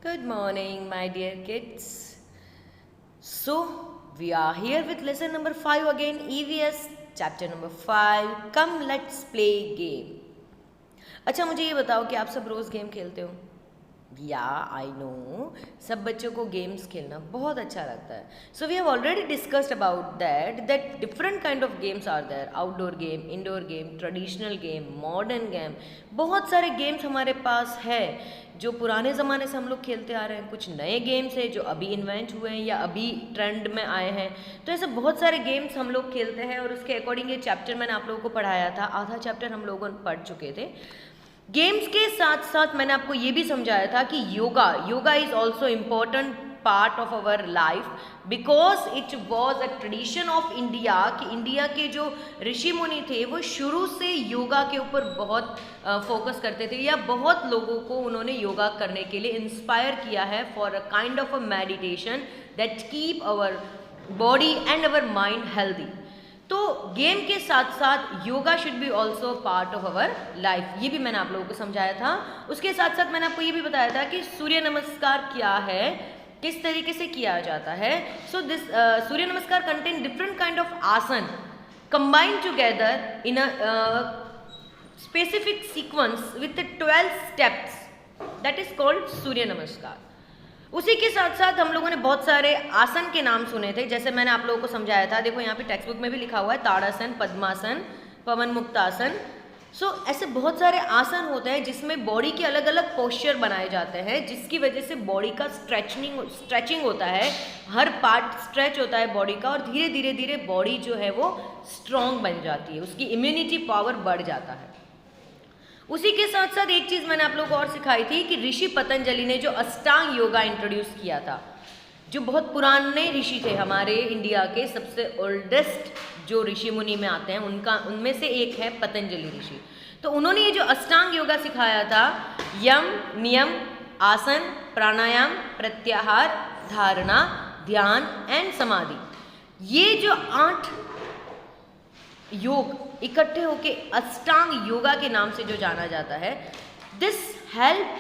Good morning, my dear kids. So, we are here with lesson number 5 again, EVS, chapter number 5. Come, let's play game. अच्छा मुझे ये बताओ कि आप सब रोज़ गेम खेलते हो? या आई नो सब बच्चों को गेम्स खेलना बहुत अच्छा लगता है. So we have already discussed about that different kind of games are there. Outdoor game, indoor game, traditional game, modern game. बहुत सारे गेम्स हमारे पास है जो पुराने ज़माने से हम लोग खेलते आ रहे हैं. कुछ नए गेम्स हैं जो अभी इन्वेंट हुए हैं या अभी ट्रेंड में आए हैं. तो ऐसे बहुत सारे गेम्स हम लोग खेलते हैं और उसके अकॉर्डिंग ये चैप्टर मैंने आप लोगों को पढ़ाया था. आधा चैप्टर हम लोगों ने पढ़ चुके थे. गेम्स के साथ साथ मैंने आपको ये भी समझाया था कि yoga is also important part of our life because it was a tradition of India. कि इंडिया के जो ऋषि मुनि थे वो शुरू से योगा के ऊपर बहुत फोकस करते थे या बहुत लोगों को उन्होंने योगा करने के लिए इंस्पायर किया है for a kind of a meditation that keep our body and our mind healthy. तो गेम के साथ साथ yoga should be also part of our life. ये भी मैंने आप लोगों को समझाया था. उसके साथ साथ मैंने आपको ये भी बताया था कि सूर्य नमस्कार क्या है, किस तरीके से किया जाता है. सो this Surya Namaskar contain different kind of asana combined together in a specific sequence with 12 steps that is called Surya Namaskar. उसी के साथ साथ हम लोगों ने बहुत सारे आसन के नाम सुने थे. जैसे मैंने आप लोगों को समझाया था, देखो यहाँ पे टेक्स्ट बुक में भी लिखा हुआ है ताड़ासन, पद्मासन, पवन मुक्तासन. सो ऐसे बहुत सारे आसन होते हैं जिसमें बॉडी के अलग अलग पोस्चर बनाए जाते हैं जिसकी वजह से बॉडी का स्ट्रेचिंग होता है. हर पार्ट स्ट्रेच होता है बॉडी का और धीरे धीरे धीरे बॉडी जो है वो स्ट्रॉन्ग बन जाती है, उसकी इम्यूनिटी पावर बढ़ जाता है. उसी के साथ साथ एक चीज़ मैंने आप लोगों को और सिखाई थी कि ऋषि पतंजलि ने जो अष्टांग योगा इंट्रोड्यूस किया था, जो बहुत पुराने ऋषि थे हमारे इंडिया के, सबसे ओल्डेस्ट जो ऋषि मुनि में आते हैं उनमें से एक है पतंजलि ऋषि. तो उन्होंने ये जो अष्टांग योगा सिखाया था, यम, नियम, आसन, प्राणायाम, प्रत्याहार, धारणा, ध्यान एंड समाधि, ये जो 8 योग इकट्ठे होके अष्टांग योगा के नाम से जो जाना जाता है. This help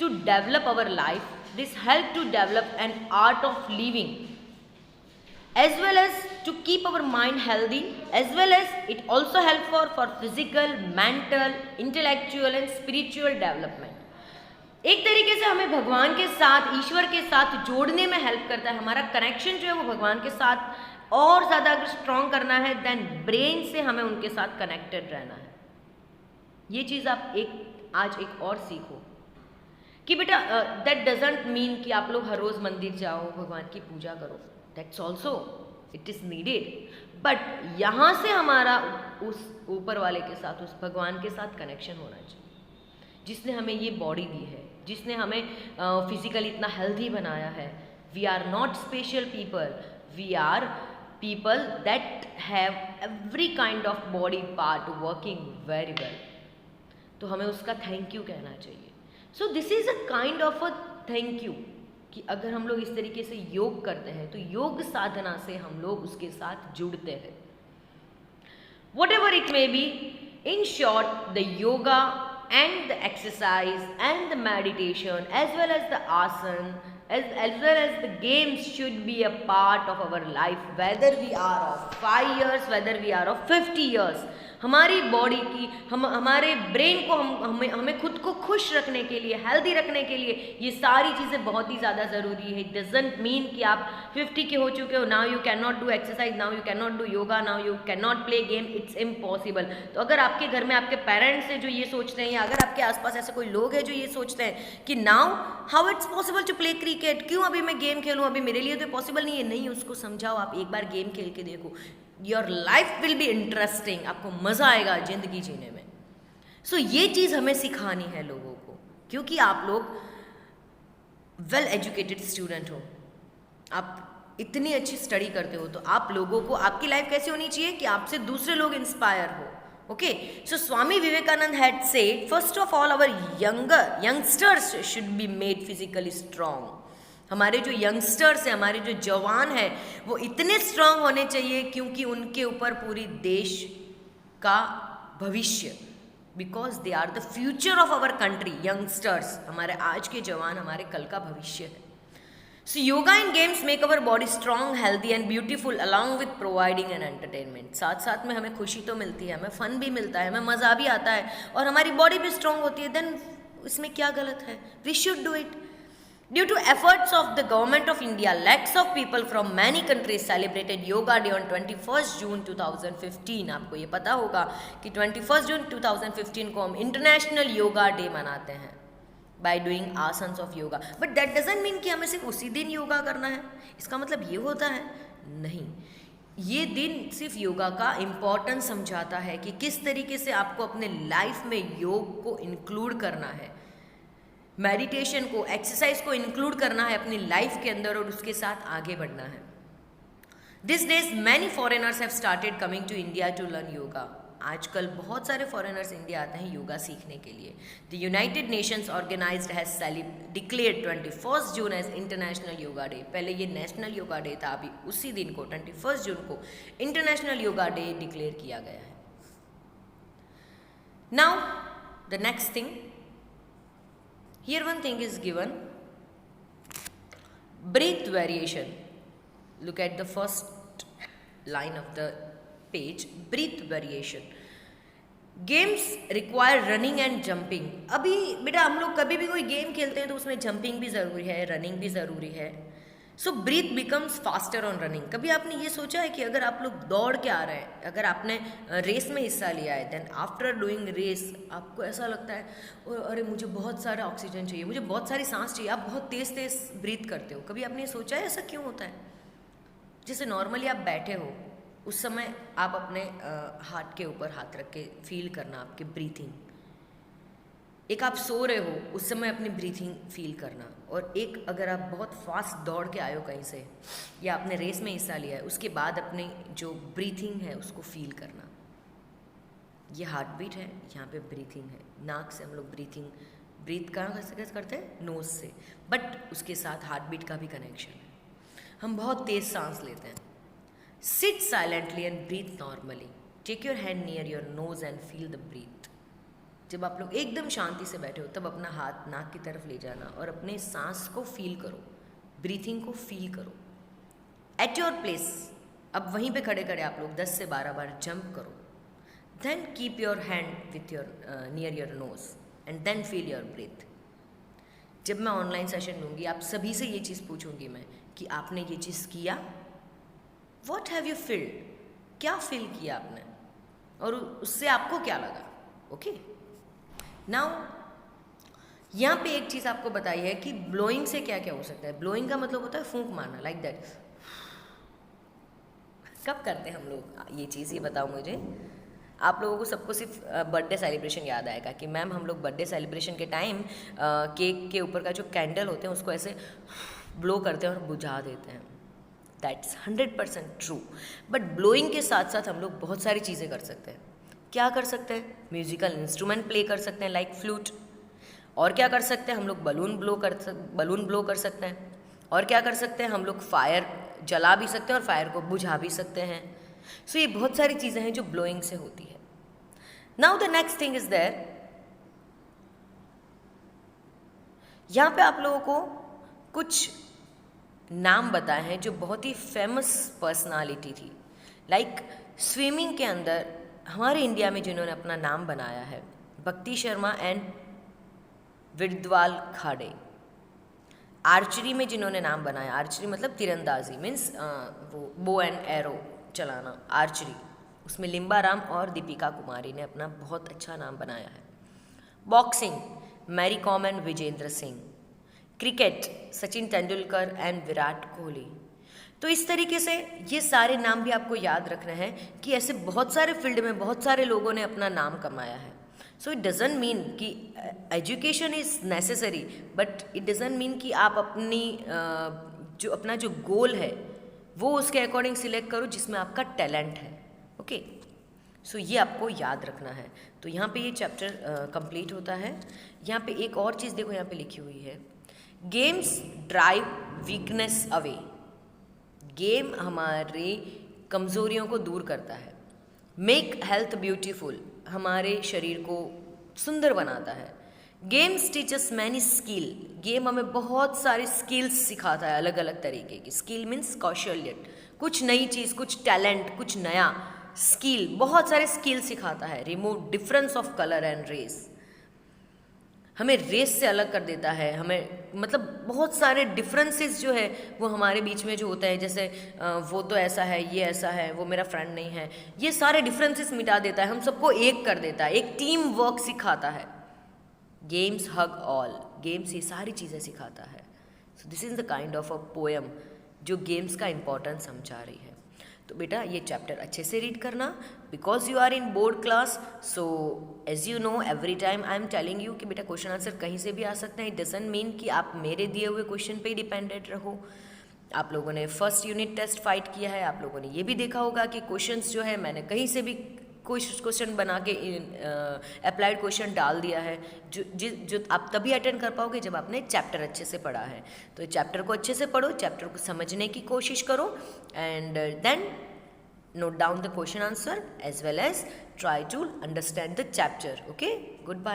to develop our life, this help to develop an art of living as well as to keep our mind healthy, as well as it also help for physical, mental, intellectual and spiritual development. एक तरीके से हमें भगवान के साथ, ईश्वर के साथ जोड़ने में हेल्प करता है. हमारा कनेक्शन जो है वो भगवान के साथ और ज़्यादा अगर स्ट्रॉन्ग करना है देन ब्रेन से हमें उनके साथ कनेक्टेड रहना है. ये चीज़ आप आज एक और सीखो कि बेटा दैट डजेंट मीन कि आप लोग हर रोज़ मंदिर जाओ, भगवान की पूजा करो. That's also it is needed, but यहाँ से हमारा उस ऊपर वाले के साथ, उस भगवान के साथ कनेक्शन होना चाहिए जिसने हमें ये बॉडी दी है, जिसने हमें फिजिकली इतना हेल्दी बनाया है. We are not special people, we are people that have every kind of body part working very well. तो हमें उसका थैंक यू कहना चाहिए. So this is a kind of a thank you कि अगर हम लोग इस तरीके से योग करते हैं तो योग साधना से हम लोग उसके साथ जुड़ते हैं. Whatever it may be, in short, the yoga and the exercise and the meditation as well as the asana as well as the games should be a part of our life, whether we are of 5 years, whether we are of 50 years. हमारी body की, हमारे brain को हमें खुद को खुश रखने के लिए, हेल्दी रखने के लिए ये सारी चीज़ें बहुत ही ज़्यादा ज़रूरी है. इट डजेंट मीन कि आप 50 के हो चुके हो, now you can not do exercise, now you can not do yoga, now you can not play game. It's impossible. तो अगर आपके घर में आपके पेरेंट्स हैं जो ये सोचते हैं या अगर आपके आसपास ऐसे कोई लोग हैं जो ये सोचते हैं कि now how it's possible to play cricket, क्यों अभी मैं गेम खेलूँ, अभी मेरे लिए तो पॉसिबल नहीं है. नहीं, उसको समझाओ, आप एक बार गेम खेल के देखो. Your life will be interesting, आपको मज़ा आएगा ज़िंदगी जीने में. सो ये चीज़ हमें सिखानी है लोगों को, क्योंकि आप लोग वेल एजुकेटेड स्टूडेंट हो, आप इतनी अच्छी स्टडी करते हो, तो आप लोगों को, आपकी लाइफ कैसी होनी चाहिए कि आपसे दूसरे लोग इंस्पायर हो. Okay, so Swami Vivekananda had said, first of all our youngsters should be made physically strong. हमारे जो यंगस्टर्स हैं, हमारे जो जवान हैं, वो इतने स्ट्रांग होने चाहिए क्योंकि उनके ऊपर पूरी देश का भविष्य because they are the future of our country. Youngsters, हमारे आज के जवान हमारे कल का भविष्य है. So yoga and games make our body strong, healthy and beautiful along with providing an entertainment. साथ साथ में हमें खुशी तो मिलती है, हमें फन भी मिलता है, हमें मज़ा भी आता है और हमारी बॉडी भी स्ट्रांग होती है. देन इसमें क्या गलत है? We should do it. Due to efforts of the government of India, lakhs of people from many countries celebrated Yoga Day on 21st June 2015. आपको ये पता होगा कि 21st June 2015 को हम इंटरनेशनल योगा डे मनाते हैं by doing asanas of yoga. But that doesn't mean कि हमें सिर्फ उसी दिन योगा करना है. इसका मतलब ये होता है? नहीं. ये दिन सिर्फ योगा का इम्पोर्टेंस समझाता है कि किस तरीके से आपको अपने लाइफ में योग को इंक्लूड करना है, मेडिटेशन को, एक्सरसाइज को इंक्लूड करना है अपनी लाइफ के अंदर और उसके साथ आगे बढ़ना है. This days many foreigners have started coming to India to learn yoga. आजकल बहुत सारे फॉरेनर्स इंडिया आते हैं योगा सीखने के लिए. The United Nations organized has declared 21st June as international yoga day. पहले ये नेशनल योगा डे था, अभी उसी दिन को 21st जून को इंटरनेशनल योगा डे डिक्लेयर किया गया है. Now the next thing, here one thing is given, breath variation. Look at the first line of the page, breath variation. Games require running and jumping. अभी बेटा हम लोग कभी भी कोई गेम खेलते हैं तो उसमें जंपिंग भी ज़रूरी है, रनिंग भी ज़रूरी है. So breath becomes faster on running. कभी आपने ये सोचा है कि अगर आप लोग दौड़ के आ रहे हैं, अगर आपने रेस में हिस्सा लिया है, देन आफ्टर डूइंग रेस आपको ऐसा लगता है अरे मुझे बहुत सारा ऑक्सीजन चाहिए, मुझे बहुत सारी सांस चाहिए, आप बहुत तेज़ तेज़ ब्रीथ करते हो. कभी आपने ये सोचा है ऐसा क्यों होता है? जैसे नॉर्मली आप बैठे हो उस समय आप अपने हाथ के ऊपर हाथ रख के फील करना आपके ब्रीथिंग. एक आप सो रहे हो उस समय अपनी ब्रीथिंग फील करना, और एक अगर आप बहुत फास्ट दौड़ के आए हो कहीं से या आपने रेस में हिस्सा लिया है उसके बाद अपनी जो ब्रीथिंग है उसको फील करना. ये हार्ट बीट है, यहाँ पे ब्रीथिंग है. नाक से हम लोग ब्रीथ कहाँ कैसे करते हैं? नोज से. बट उसके साथ हार्ट बीट का भी कनेक्शन है. हम बहुत तेज़ सांस लेते हैं. Sit silently and breathe normally. Take your hand near your nose and feel the breath. जब आप लोग एकदम शांति से बैठे हो तब अपना हाथ नाक की तरफ ले जाना और अपने सांस को फील करो, ब्रीथिंग को फील करो. एट योर प्लेस, अब वहीं पे खड़े खड़े आप लोग 10 से 12 बार जंप करो. Then keep your hand with your near your nose and then feel your breath. जब मैं ऑनलाइन सेशन लूँगी आप सभी से ये चीज़ पूछूंगी मैं कि आपने ये चीज़ किया, वॉट हैव यू फील्ड, क्या फील किया आपने और उससे आपको क्या लगा. ओके. नाउ यहाँ पे एक चीज़ आपको बताई है कि ब्लोइंग से क्या क्या हो सकता है. ब्लोइंग का मतलब होता है फूंक मारना, लाइक दैट. कब करते हैं हम लोग ये चीज़, ये बताओ मुझे. आप लोगों को सबको सिर्फ बर्थडे सेलिब्रेशन याद आएगा कि मैम हम लोग बर्थडे सेलिब्रेशन के टाइम केक के ऊपर का जो कैंडल होते हैं उसको ऐसे ब्लो करते हैं और बुझा देते हैं. That's 100% true. बट ब्लोइंग के साथ साथ हम लोग बहुत सारी चीज़ें कर सकते हैं. क्या कर सकते हैं? म्यूजिकल इंस्ट्रूमेंट प्ले कर सकते हैं लाइक फ्लूट. और क्या कर सकते हैं? हम लोग बलून ब्लो कर सकते हैं. और क्या कर सकते हैं? हम लोग फायर जला भी सकते हैं और फायर को बुझा भी सकते हैं. सो ये बहुत सारी चीज़ें हैं जो ब्लोइंग से होती है. Now the next thing is there. यहाँ पे आप लोगों को कुछ नाम बताए हैं जो बहुत ही फेमस पर्सनालिटी थी. लाइक स्विमिंग के अंदर हमारे इंडिया में जिन्होंने अपना नाम बनाया है, भक्ति शर्मा एंड विद्वाल खाड़े. आर्चरी में जिन्होंने नाम बनाया, आर्चरी मतलब तीरंदाजी, मीन्स वो बो एंड एरो चलाना, आर्चरी, उसमें लिम्बा राम और दीपिका कुमारी ने अपना बहुत अच्छा नाम बनाया है. Boxing Mary Kom and Vijender Singh. Cricket Sachin Tendulkar and Virat Kohli. तो इस तरीके से ये सारे नाम भी आपको याद रखना है कि ऐसे बहुत सारे फील्ड में बहुत सारे लोगों ने अपना नाम कमाया है. सो इट डजंट मीन कि education is necessary, but it doesn't mean कि आप अपना जो गोल है वो उसके अकॉर्डिंग सिलेक्ट करो जिसमें आपका टैलेंट है. ओके. सो ये आपको याद रखना है. तो यहाँ पे ये चैप्टर कंप्लीट होता है. यहाँ पे एक और चीज़ देखो, यहाँ पे लिखी हुई है, games drive weakness away. Game हमारी कमज़ोरियों को दूर करता है. मेक हेल्थ ब्यूटीफुल, हमारे शरीर को सुंदर बनाता है। Games teachers many skill, game हमें बहुत सारी स्किल्स सिखाता है, अलग अलग तरीके की। स्किल मीन्स कौशल्य, कुछ नई चीज़, कुछ टैलेंट, कुछ नया। स्किल, बहुत सारे स्किल सिखाता है। Remove difference of colour and race, हमें रेस से अलग कर देता है। हमें मतलब बहुत सारे डिफरेंसेस जो है वो हमारे बीच में जो होता है, जैसे वो तो ऐसा है, ये ऐसा है, वो मेरा फ्रेंड नहीं है, ये सारे डिफरेंसेस मिटा देता है, हम सबको एक कर देता है, एक टीम वर्क सिखाता है। गेम्स हग ऑल, गेम्स ये सारी चीज़ें सिखाता है। So this is the kind of a poem जो गेम्स का इम्पोर्टेंस समझा रही है। तो बेटा ये चैप्टर अच्छे से रीड करना, because you are in board class. So as you know every time I am telling you कि बेटा क्वेश्चन आंसर कहीं से भी आ सकते हैं। इट डजंट मीन कि आप मेरे दिए हुए क्वेश्चन पे ही डिपेंडेंट रहो। आप लोगों ने फर्स्ट यूनिट टेस्ट फाइट किया है, आप लोगों ने ये भी देखा होगा कि क्वेश्चंस जो है मैंने कहीं से भी क्वेश्चन बना के अप्लाइड क्वेश्चन डाल दिया है, जो आप तभी अटेंड कर पाओगे जब आपने चैप्टर अच्छे से पढ़ा है। तो चैप्टर को अच्छे से पढ़ो, चैप्टर को समझने की कोशिश करो, and then note down the question answer as well as try to understand the chapter. Okay, goodbye.